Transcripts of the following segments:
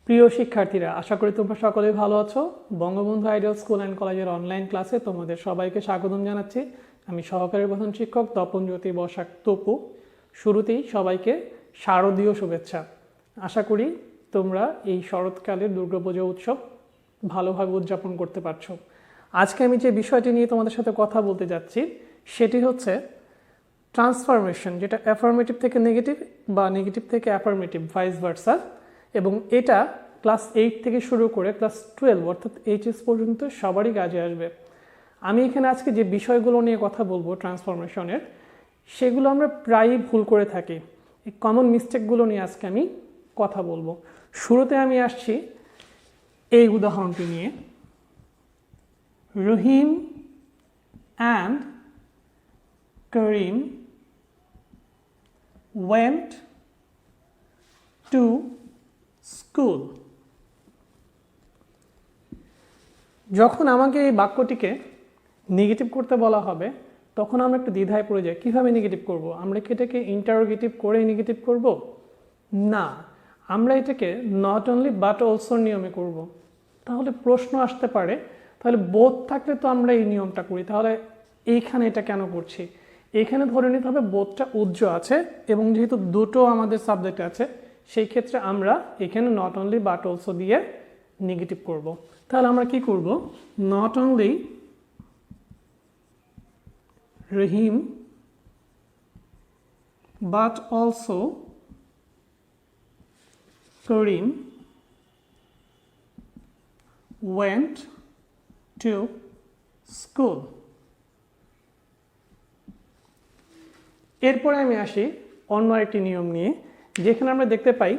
প্রিয় শিক্ষার্থীরা, আশা করি তোমরা সকলেই ভালো আছো। বঙ্গবন্ধু আইডিয়াল স্কুল অ্যান্ড কলেজের অনলাইন ক্লাসে তোমাদের সবাইকে স্বাগতম জানাচ্ছি। আমি সহকারী প্রধান শিক্ষক তপনজ্যোতি বসাক তপু। শুরুতেই সবাইকে শারদীয় শুভেচ্ছা। আশা করি তোমরা এই শরৎকালের দুর্গাপূজা উৎসব ভালোভাবে উদযাপন করতে পারছো। আজকে আমি যে বিষয়টি নিয়ে তোমাদের সাথে কথা বলতে যাচ্ছি সেটি হচ্ছে ট্রান্সফরমেশন, যেটা অ্যাফার্মেটিভ থেকে নেগেটিভ বা নেগেটিভ থেকে অ্যাফার্মেটিভ, ভাইস ভার্সা। এবং এটা ক্লাস 8 থেকে শুরু করে ক্লাস 12 অর্থাৎ এইচএস পর্যন্ত সবারই কাজে আসবে। আমি এখানে আজকে যে বিষয়গুলো নিয়ে কথা বলবো ট্রান্সফরমেশনের, সেগুলো আমরা প্রায়ই ভুল করে থাকি। এই কমন মিস্টেকগুলো নিয়ে আজকে আমি কথা বলবো। শুরুতে আমি আসছি এই উদাহরণটি নিয়ে। Rahim and Karim went to school. যখন আমাকে এই বাক্যটিকে নেগেটিভ করতে বলা হবে তখন আমরা একটু দ্বিধায় পড়ে যাই, কীভাবে নেগেটিভ করব? আমরা কি এটাকে ইন্টারোগেটিভ করে নেগেটিভ করব? না, আমরা এটাকে নট অনলি বাট অলসো নিয়মে করব। তাহলে প্রশ্ন আসতে পারে, তাহলে বোধ থাকলে তো আমরা এই নিয়মটা করি, তাহলে এইখানে এটা কেন করছি? এখানে ধরে নিতে হবে বোধটা উজ্জ্ব আছে, এবং যেহেতু দুটো আমাদের সাবজেক্ট আছে সেই ক্ষেত্রে আমরা এখানে নট অনলি বাট অলসো দিয়ে নেগেটিভ করব। তাহলে আমরা কি করব? Not only Rahim but also Karim went to school. এরপরে আমি আসি অন্য একটি নিয়ম নিয়ে, যেখানে আমরা দেখতে পাই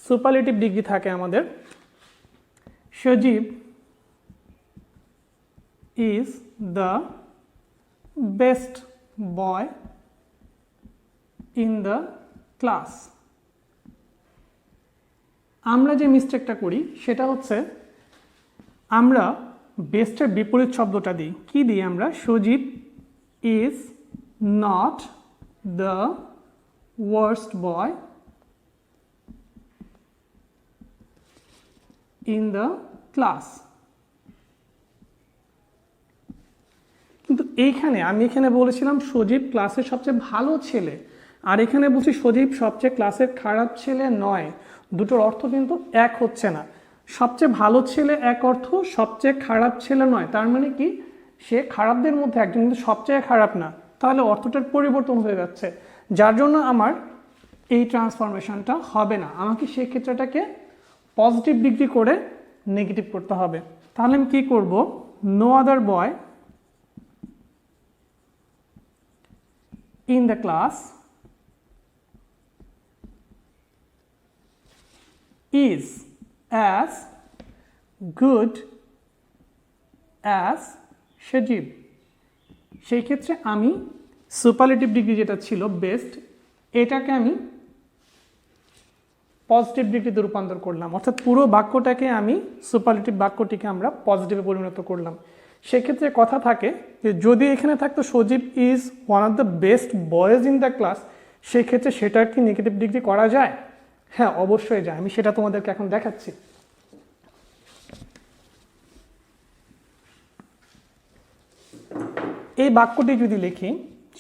সুপারলেটিভ ডিগ্রি থাকে আমাদের। Sajib is the best boy in the class. আমরা যে মিস্টেকটা করি সেটা হচ্ছে আমরা বেস্টের বিপরীত শব্দটা দিই। কি দিই আমরা? Sajib is not the worst boy in the class. কিন্তু এইখানে আমি এখানে বলেছিলাম সজীব ক্লাসের সবচেয়ে ভালো ছেলে, আর এখানে বলছি সজীব সবচেয়ে ক্লাসের খারাপ ছেলে নয়। দুটোর অর্থ কিন্তু এক হচ্ছে না। সবচেয়ে ভালো ছেলে এক অর্থ, সবচেয়ে খারাপ ছেলে নয়। তার মানে কি, সে খারাপদের মধ্যে একজন, কিন্তু সবচেয়ে খারাপ না। তাহলে অর্থটার পরিবর্তন হয়ে যাচ্ছে, যার জন্য আমার এই ট্রান্সফরমেশনটা হবে না। আমাকে সেই ক্ষেত্রটাকে পজিটিভ ডিগ্রি করে নেগেটিভ করতে হবে। তাহলে আমি কি করব? No other boy in the class is as good as Sajib. সেই ক্ষেত্রে আমি সুপারলেটিভ ডিগ্রি যেটা ছিল বেস্ট, এটাকে আমি পজিটিভ ডিগ্রিতে রূপান্তর করলাম, অর্থাৎ পুরো বাক্যটাকে আমি সুপারলেটিভ বাক্যটিকে আমরা পজিটিভে পরিণত করলাম। সেক্ষেত্রে কথা থাকে যে যদি এখানে থাকতো Sajib is one of the best boys in the class, সেই ক্ষেত্রে সেটার কি নেগেটিভ ডিগ্রি করা যায়? হ্যাঁ, অবশ্যই যায়। আমি সেটা তোমাদেরকে এখন দেখাচ্ছি। এই বাক্যটি যদি লিখি,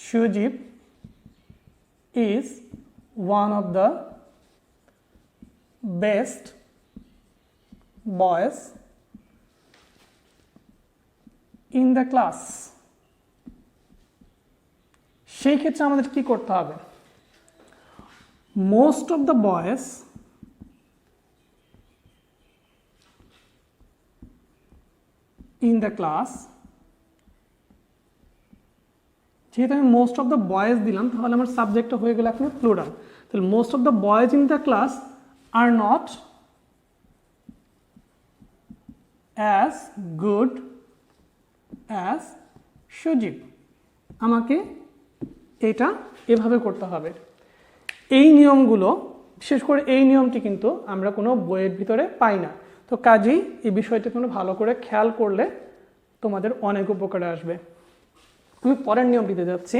Sajib is one of the best boys in the class, সেই ক্ষেত্রে আমাদের কি করতে হবে? Most of the boys in the class, যেহেতু আমি মোস্ট অফ দ্য বয়েজ দিলাম তাহলে আমার সাবজেক্টটা হয়ে গেল এখন প্লুরাল। তাহলে most of the boys in the class are not as good as Sajib. আমাকে এটা এভাবে করতে হবে। এই নিয়মগুলো, বিশেষ করে এই নিয়মটি কিন্তু আমরা কোনো বইয়ের ভিতরে পাই না। তো কাজেই এই বিষয়টি তোমরা ভালো করে খেয়াল করলে তোমাদের অনেক উপকারে আসবে। আমি পরের নিয়মটিতে যাচ্ছি।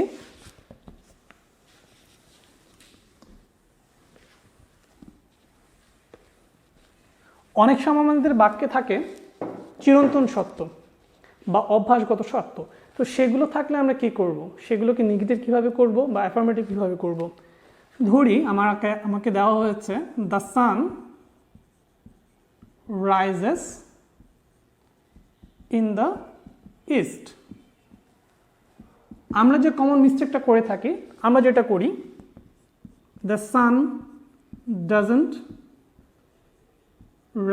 অনেক সময় আমাদের বাক্যে থাকে চিরন্তন সত্য বা অভ্যাসগত সত্য। তো সেগুলো থাকলে আমরা কি করব, সেগুলোকে নেগেটিভ কিভাবে করব বা অ্যাফার্মেটিভ কিভাবে করব। ধরি আমাকে দেওয়া হয়েছে the sun rises in the east. আমরা যে কমন মিস্টেকটা করে থাকি, আমরা যেটা করি, the sun doesn't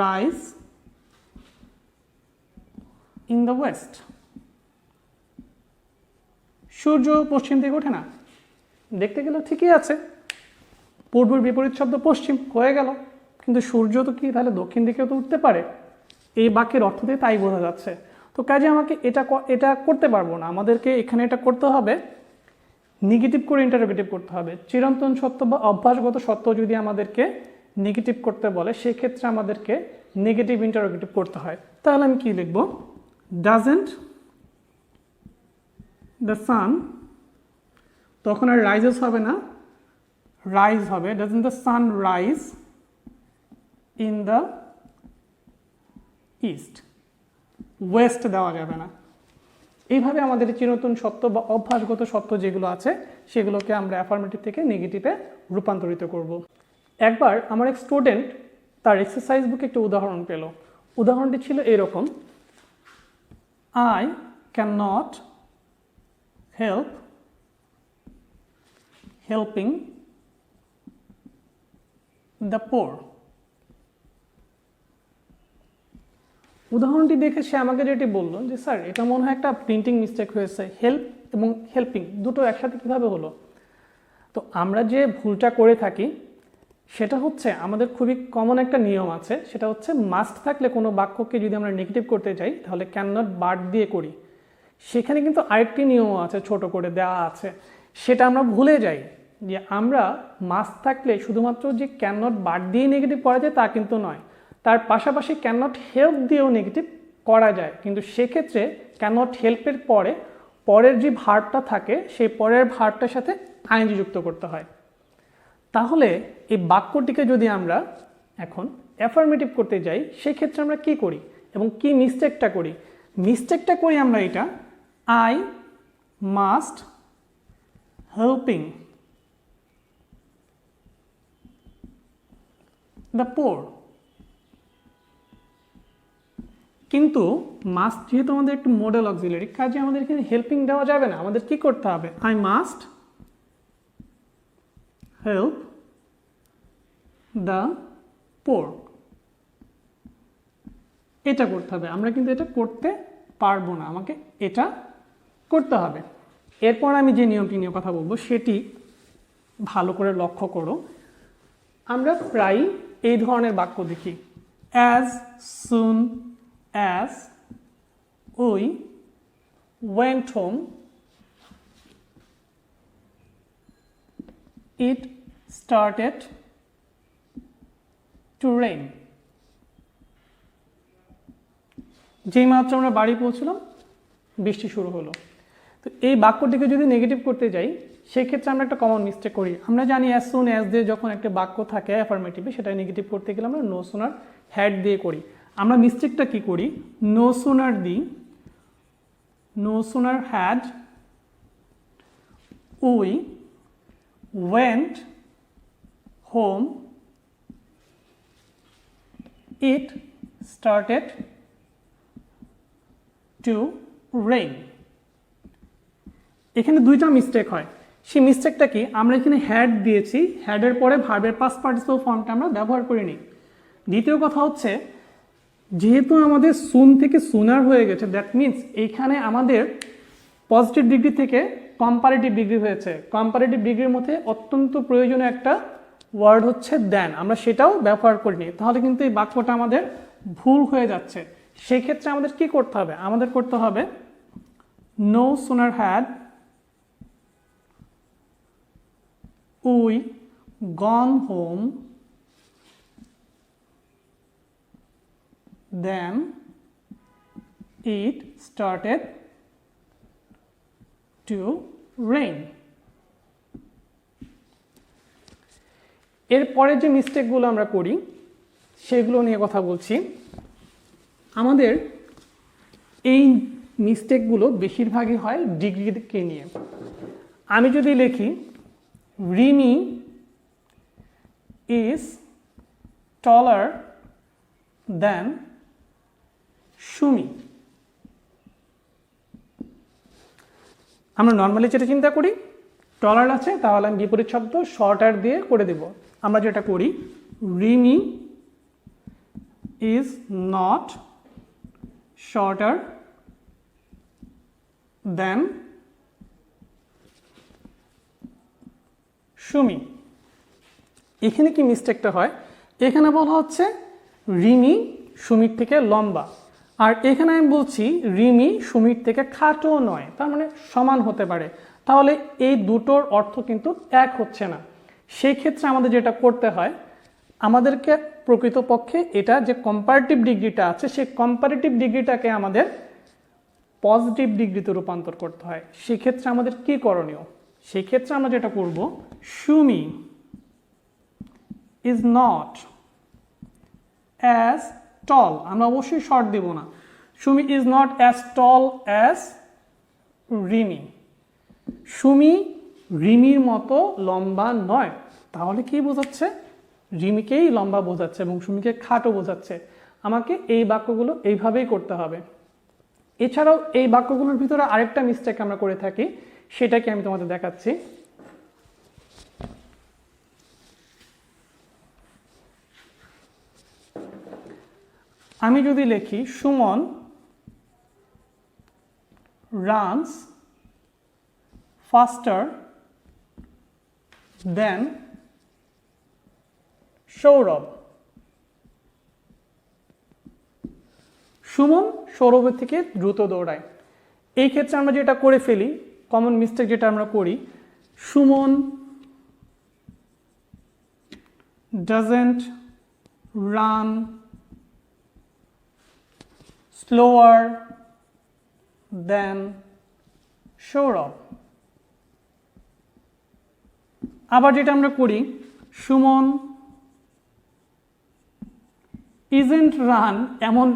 rise in the west. সূর্য পশ্চিম থেকে ওঠে না। দেখতে গেলে ঠিকই আছে, পূর্বের বিপরীত শব্দ পশ্চিম হয়ে গেল, কিন্তু সূর্য তো কি তাহলে দক্ষিণ দিকেও তো উঠতে পারে। এই বাক্যের অর্থ দিয়ে তাই বোঝা যাচ্ছে। তো কাজে আমাকে এটা করতে পারবো না, আমাদেরকে এখানে এটা করতে হবে, নেগেটিভ করে ইন্টারোগেটিভ করতে হবে। চিরন্তন সত্য বা অভ্যাসগত সত্য যদি আমাদেরকে নেগেটিভ করতে বলে, সেক্ষেত্রে আমাদেরকে নেগেটিভ ইন্টারোগেটিভ করতে হয়। তাহলে আমি কি লিখব, ডাজেন্ট দ্য সান, তখন আর রাইজেস হবে না, রাইজ হবে, doesn't the sun rise in the east. West দেওয়া যাবে না। এইভাবে আমাদের চিরন্তন সত্য বা অভ্যাসগত সত্য যেগুলো আছে সেগুলোকে আমরা অ্যাফার্মেটিভ থেকে নেগেটিভে রূপান্তরিত করব। একবার আমার এক স্টুডেন্ট তার এক্সারসাইজ বুকে একটা উদাহরণ পেল। উদাহরণটি ছিল এরকম, I can not help helping the poor. উদাহরণটি দেখে সে আমাকে যেটি বলল যে স্যার এটা মনে হয় একটা প্রিন্টিং মিস্টেক হয়েছে, হেল্প এবং হেল্পিং দুটো একসাথে কীভাবে হলো। তো আমরা যে ভুলটা করে থাকি সেটা হচ্ছে আমাদের খুবই কমন একটা নিয়ম আছে, সেটা হচ্ছে মাস্ট থাকলে কোনো বাক্যকে যদি আমরা নেগেটিভ করতে চাই তাহলে ক্যান নট বাদ দিয়ে করি। সেখানে কিন্তু আরেকটি নিয়মও আছে, ছোট করে দেওয়া আছে, সেটা আমরা ভুলে যাই যে আমরা মাস্ট থাকলে শুধুমাত্র যে ক্যান নট বাদ দিয়ে নেগেটিভ করা যায় তা কিন্তু নয়, তার পাশাপাশি ক্যান নট হেল্প দিয়েও নেগেটিভ করা যায়। কিন্তু সেক্ষেত্রে ক্যান নট হেল্পের পরের যে ভার্বটা থাকে সেই পরের ভার্বটার সাথে আইএনজি যুক্ত করতে হয়। তাহলে এই বাক্যটিকে যদি আমরা এখন অ্যাফার্মেটিভ করতে যাই সেক্ষেত্রে আমরা কি করি এবং কি মিস্টেকটা করি। মিস্টেকটা করি আমরা এটা, I must helping the poor. কিন্তু মাস্ট যেহেতু আমাদের একটু মডেল অক্সিলারি, কাজে আমাদের এখানে হেল্পিং দেওয়া যাবে না, আমাদের কি করতে হবে, I must help the poor, এটা করতে হবে। আমরা কিন্তু এটা করতে পারবো না, আমাকে এটা করতে হবে। এরপর আমি যে নিয়মটি নিয়ে কথা বলবো সেটি ভালো করে লক্ষ্য করো। আমরা প্রায় এই ধরনের বাক্য দেখি, as soon as we went home it started to rain। যেই মাত্র আমরা বাড়ি পৌঁছলাম বৃষ্টি শুরু হলো। তো এই বাক্যটিকে যদি নেগেটিভ করতে যাই সেক্ষেত্রে আমরা একটা কমন মিস্টেক করি। আমরা জানি অ্যাজ সুন অ্যাজ দিয়ে যখন একটা বাক্য থাকে অ্যাফার্মেটিভে, সেটা নেগেটিভ করতে গেলে আমরা নো সুনার হ্যাড দিয়ে করি। আমরা মিস্টেকটা কি করি, নো সুনার দিই, no sooner had we went home it started to rain. এখানে দুইটা মিস্টেক হয়। সেই মিস্টেকটা কি, আমরা এখানে হ্যাড দিয়েছি, হ্যাডের পরে ভার্বের পাস্ট পার্টিসিপল ফর্মটা আমরা ব্যবহার করিনি। দ্বিতীয় কথা হচ্ছে যেহেতু আমাদের সুন থেকে সুনার হয়ে গেছে, দ্যাট মিনস এইখানে আমাদের পজিটিভ ডিগ্রি থেকে কম্পারেটিভ ডিগ্রি হয়েছে। কম্পারেটিভ ডিগ্রির মধ্যে অত্যন্ত প্রয়োজনীয় একটা ওয়ার্ড হচ্ছে দেন, আমরা সেটাও ব্যবহার করিনি। তাহলে কিন্তু এই বাক্যটা আমাদের ভুল হয়ে যাচ্ছে। সেই ক্ষেত্রে আমাদের কি করতে হবে, আমাদের করতে হবে no sooner had we gone home then it started to rain। এরপরে যে মিস্টেকগুলো আমরা করি সেগুলো নিয়ে কথা বলছি। আমাদের এই মিস্টেকগুলো বেশিরভাগই হয় ডিগ্রিকে নিয়ে। আমি যদি লিখি রিমি ইজ টলার দেন সুমি, আমরা নর্মালি যেটা চিন্তা করি টলার আছে তাহলে আমি বিপরীত শব্দ শর্টার দিয়ে করে দেব। আমরা যেটা করি রিমি ইজ নট শর্টার দেন সুমি। এখানে কি মিস্টেকটা হয়, এখানে বলা হচ্ছে রিমি সুমির থেকে লম্বা, আর এখানে আমি বলছি রিমি সুমির থেকে খাটো নয়, তার মানে সমান হতে পারে। তাহলে এই দুটোর অর্থ কিন্তু এক হচ্ছে না। সেই ক্ষেত্রে আমাদের যেটা করতে হয়, আমাদেরকে প্রকৃতপক্ষে এটা যে কম্পারেটিভ ডিগ্রিটা আছে সেই কম্পারেটিভ ডিগ্রিটাকে আমাদের পজিটিভ ডিগ্রিতে রূপান্তর করতে হয়। সেক্ষেত্রে আমাদের কি করণীয়, সেই ক্ষেত্রে আমরা যেটা করব Sumi is not as tall, আমরা অবশ্যই শর্ট দেব না, Sumi is not as tall as Rimi, Sumi রিমির মতো লম্বা নয়। তাহলে কি বোঝাচ্ছে, রিমিকেই লম্বা বোঝাচ্ছে এবং সুমিকে খাটো বোঝাচ্ছে। আমাকে এই বাক্যগুলো এইভাবেই করতে হবে। এছাড়াও এই বাক্যগুলোর ভিতরে আরেকটা মিস্টেক আমরা করে থাকি, সেটাকে আমি তোমাদের দেখাচ্ছি। আমি যদি লিখি সুমন রানস ফাস্টার দেন সৌরভ, সুমন সৌরভের থেকে দ্রুত দৌড়ায়। এই ক্ষেত্রে আমরা যেটা করে ফেলি, কমন মিস্টেক যেটা আমরা করি, সুমন ডাজন্ট রান স্লোয়ার দেন সৌরভ। আবার যেটা আমরা করি, সুমন ইজেন্ট রান, এমন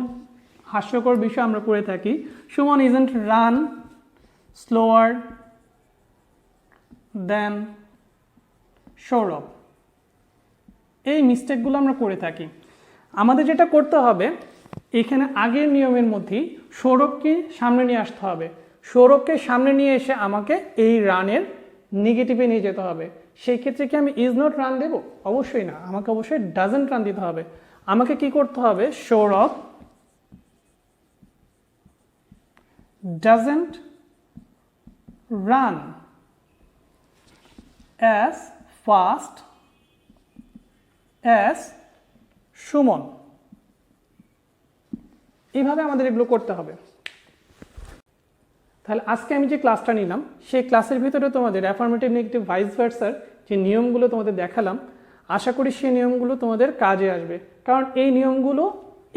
হাস্যকর বিষয় আমরা করে থাকি, সুমন ইজেন্ট রান স্লোয়ার দেন সৌরভ। এই মিস্টেকগুলো আমরা করে থাকি। আমাদের যেটা করতে হবে, এখানে আগের নিয়মের মধ্যেই সৌরভকে সামনে নিয়ে আসতে হবে। সৌরভকে সামনে নিয়ে এসে আমাকে এই রানের নেগেটিভে নিয়ে যেতে হবে। সেই ক্ষেত্রে কি আমি ইজ নট রান দেব? অবশ্যই না, আমাকে অবশ্যই ডাজন্ট রান দিতে হবে। আমাকে কি করতে হবে, Sourav doesn't run as fast as Suman. এইভাবে আমাদের এগুলো করতে হবে। তাহলে আজকে আমি যে ক্লাসটা নিলাম, সেই ক্লাসের ভিতরে তোমাদের অ্যাফার্মেটিভ নেগেটিভ ভাইস ভার্সার যে নিয়মগুলো তোমাদের দেখালাম, আশা করি সেই নিয়মগুলো তোমাদের কাজে আসবে। কারণ এই নিয়মগুলো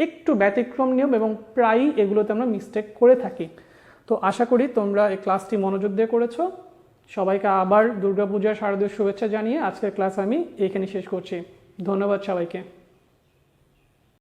একটু ব্যতিক্রম নিয়ম এবং প্রায়ই এগুলোতে আমরা মিস্টেক করে থাকি। তো আশা করি তোমরা এই ক্লাসটি মনোযোগ দিয়ে করেছো। সবাইকে আবার দুর্গাপূজার শারদীয় শুভেচ্ছা জানিয়ে আজকের ক্লাস আমি এখানে শেষ করছি। ধন্যবাদ সবাইকে।